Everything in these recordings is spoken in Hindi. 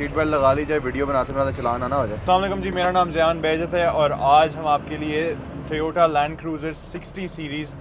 सीट बेल्ट लगा ली जाए, वीडियो बनाते बनाते चलाना ना हो जाए। अस्सलाम वालेकुम जी, मेरा नाम ज़ियान बेजत है और आज हम आपके लिए टोयोटा लैंड क्रूज़र 60 सीरीज़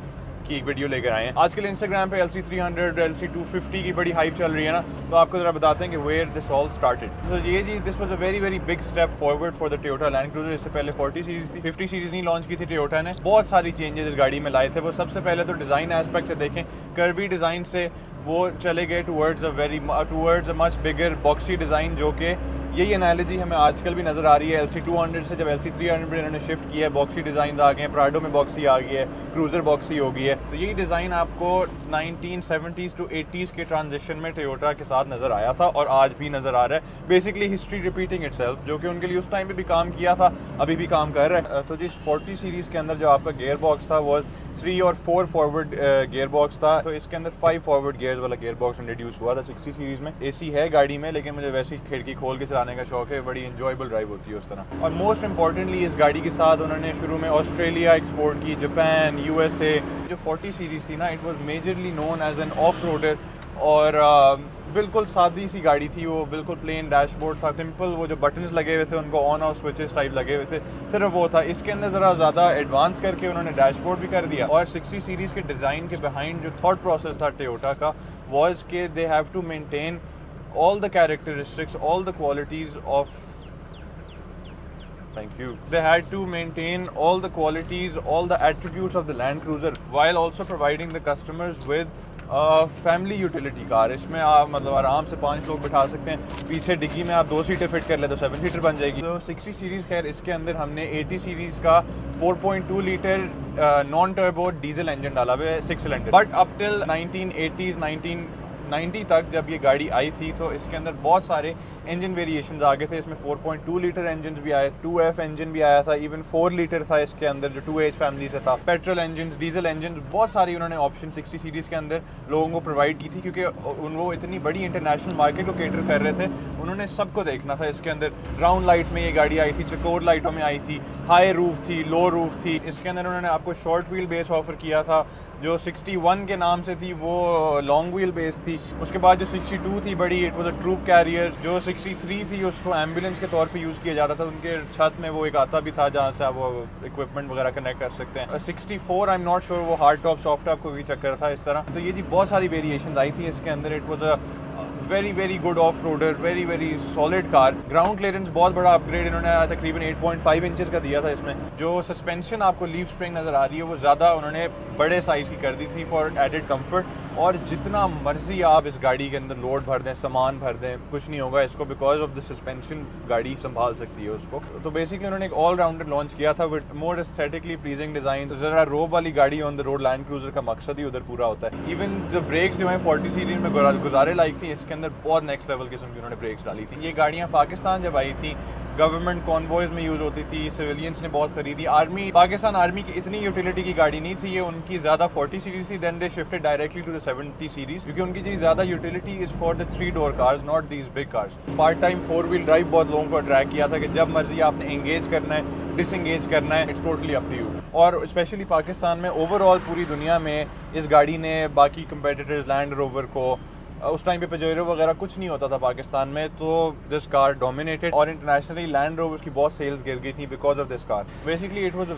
की एक वीडियो लेकर आए हैं। आजकल इंस्टाग्राम पे LC300 LC250 की बड़ी हाइप चल रही है ना, तो आपको ज़रा बताते हैं कि वेयर दिस ऑल स्टार्टेड। तो ये जी this was a very very big step forward for the Toyota Land Cruiser. इससे पहले 40 सीरीज़ थी, 50 सीरीज़ नहीं लॉन्च की थी टोयोटा ने। बहुत सारी चेंजेस इस गाड़ी में लाए थे। वो सबसे पहले तो डिज़ाइन एस्पेक्ट से देखें, कर्वी डिज़ाइन से वो चले गए towards a much bigger boxy design, जो कि यही एनालॉजी हमें आजकल भी नज़र आ रही है। LC200 से जब LC300 पर इन्होंने शिफ्ट किया है, बॉक्सी डिज़ाइन आ गए हैं, प्राडो में बॉक्सी आ गई है, क्रूज़र बॉक्सी हो गई है। तो यही डिज़ाइन आपको 1970s to 80s के ट्रांजिशन में टोयोटा के साथ नज़र आया था और आज भी नज़र आ रहा है। बेसिकली हिस्ट्री रिपीटिंग इटसेल्फ, जो कि उनके लिए उस टाइम पे भी काम किया था, अभी भी काम कर रहा है। तो जिस 40 सीरीज़ के अंदर जो आपका गियर बॉक्स था वो 3 और 4 फॉरवर्ड गियर बॉक्स था, तो इसके अंदर 5 फॉरवर्ड गियर्स वाला गियर बॉक्स इंट्रोड्यूस हुआ था 60 सीरीज़ में। AC है गाड़ी में, लेकिन मुझे वैसे ही खिड़की खोल के चलाने का शौक है, बड़ी इंजॉयबल ड्राइव होती है उस तरह। और मोस्ट इंपॉर्टेंटली इस गाड़ी के साथ उन्होंने शुरू में ऑस्ट्रेलिया एक्सपोर्ट की, जापान, USA। जो 40 सीरीज़ थी ना, it was majorly known as an off roader और बिल्कुल सादी सी गाड़ी थी वो, बिल्कुल प्लेन डैशबोर्ड था, सिंपल वो जो बटन्स लगे हुए थे उनको ऑन ऑफ स्विचेस टाइप लगे हुए थे, सिर्फ वो था। इसके अंदर ज़रा ज़्यादा एडवांस करके उन्होंने डैशबोर्ड भी कर दिया। और 60 सीरीज़ के डिज़ाइन के बिहाइंड जो थॉट प्रोसेस था टोयोटा का वाज के they have to maintain all the characteristics, all the qualities of they had to maintain all the qualities, all the attributes of the Land Cruiser while also providing the customers with family utility car. इसमें आप मतलब आराम से 5 लोग बिठा सकते हैं। पीछे डिग्गी में आप 2 सीटें फिट कर ले तो 7 सीटर बन जाएगी। तो 60 सीरीज़ खैर इसके अंदर हमने 80 सीरीज़ का 4.2 litre non turbo diesel engine डाला हुआ है, 6 cylinder. But up till 1980s 1990 तक जब ये गाड़ी आई थी तो इसके अंदर बहुत सारे इंजन वेरिएशंस आ गए थे। इसमें 4.2 लीटर इंजन भी आए, 2F इंजन भी आया था, इवन 4 लीटर था इसके अंदर जो 2H फैमिली से था, पेट्रोल इंजन, डीजल इंजन, बहुत सारी उन्होंने ऑप्शन 60 सीरीज़ के अंदर लोगों को प्रोवाइड की थी, क्योंकि वो इतनी बड़ी इंटरनेशनल मार्केट को केटर कर रहे थे, उन्होंने सबको देखना था। इसके अंदर राउंड लाइट्स में ये गाड़ी आई थी, चकोर लाइटों में आई थी, हाई रूफ थी, लो रूफ थी। इसके अंदर उन्होंने आपको शॉर्ट व्हील बेस ऑफर किया था, जो 61 के नाम से थी वो लॉन्ग व्हील बेस थी। उसके बाद जो 62 थी बड़ी, it was a troop carrier. जो 63 थी उसको एम्बुलेंस के तौर पे यूज़ किया जाता था। उनके छत में वो एक आता भी था जहाँ से आप वो इक्विपमेंट वगैरह कनेक्ट कर सकते हैं। 64 आई एम नॉट श्योर वो हार्ड टॉप सॉफ्ट टॉप को भी चक्कर था इस तरह। तो ये जी बहुत सारी वेरिएशन आई थी इसके अंदर। It was a very very good off roader, very very solid car. Ground clearance बहुत बड़ा अपग्रेड इन्होंने तकरीबन 8.5 इंचेस का दिया था इसमें। जो सस्पेंशन आपको लीफ स्प्रिंग नज़र आ रही है वो ज़्यादा उन्होंने बड़े साइज़ की कर दी थी फॉर एडेड कंफर्ट। और जितना मर्जी आप इस गाड़ी के अंदर लोड भर दें, सामान भर दें, कुछ नहीं होगा इसको, बिकॉज ऑफ द सस्पेंशन गाड़ी संभाल सकती है उसको। तो बेसिकली उन्होंने एक ऑलराउंडर लॉन्च किया था with more aesthetically pleasing design. ज़रा रोब वाली गाड़ी on the road land cruiser का मकसद ही उधर पूरा होता है। इवन जो ब्रेक्स जो हैं 40 सीरीज में गुजारे लायक थी, इसके अंदर बहुत नेक्स्ट लेवल किस्म की उन्होंने ब्रेक्स डाली थी। ये गाड़ियाँ पाकिस्तान जब आई थी गवर्नमेंट कॉन्वॉयज़ में यूज़ होती थी, सिविलियंस ने बहुत खरीदी। आर्मी, पाकिस्तान आर्मी की इतनी यूटिलिटी की गाड़ी नहीं थी ये, उनकी ज़्यादा 40 सीरीज़ थी। Then they shifted directly to the 70 series, क्योंकि उनकी जी ज़्यादा utility is for the 3 door cars, not these big cars. Part time 4 wheel drive बहुत लोगों को अट्रैक्ट किया था कि जब मर्जी आपने एंगेज करना है, डिसएंगेज करना है, it's totally up to you. और स्पेशली पाकिस्तान में, ओवरऑल पूरी दुनिया में इस गाड़ी ने बाकी कंपेटिटर्स लैंड रोवर को, उस टाइम पे पेजेरो वगैरह कुछ नहीं होता था पाकिस्तान में, तो दिस कार डोमिनेटेड। और इंटरनेशनली लैंड रोवर्स की बहुत सेल्स गिर गई थी because of this car. Basically it was a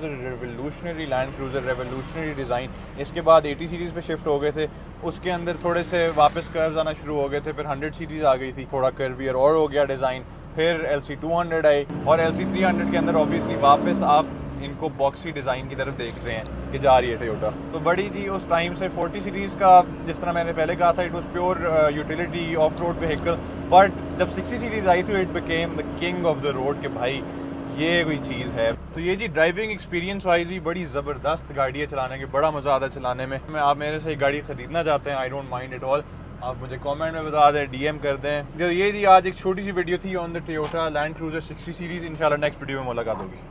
revolutionary land cruiser, revolutionary design. इसके बाद 80 सीरीज़ पे शिफ्ट हो गए थे, उसके अंदर थोड़े से वापस कर्व्स आना शुरू हो गए थे। फिर 100 सीरीज़ आ गई थी, थोड़ा कर्वियर और हो गया डिज़ाइन। फिर LC200 आई और LC300 के अंदर ऑब्वियसली वापस आप इनको बॉक्सी डिज़ाइन की तरफ देख रहे हैं कि जा रही है टोयोटा। तो बड़ी जी उस टाइम से 40 सीरीज़ का, जिस तरह मैंने पहले कहा था, it was pure utility of road vehicle. But जब 60 सीरीज़ आई थी it became the king of the road, कि भाई ये कोई चीज़ है। तो ये जी ड्राइविंग एक्सपीरियंस वाइज भी बड़ी ज़बरदस्त गाड़ी है चलाने की, बड़ा मज़ा आता है चलाने में। आप मेरे से गाड़ी ख़रीदना चाहते हैं, I don't mind it all, आप मुझे कमेंट में बता दें, DM कर दें। जो ये जी आज एक छोटी सी वीडियो थी on the Toyota land cruiser 60 series. इंशाल्लाह नेक्स्ट वीडियो में मुलाकात होगी।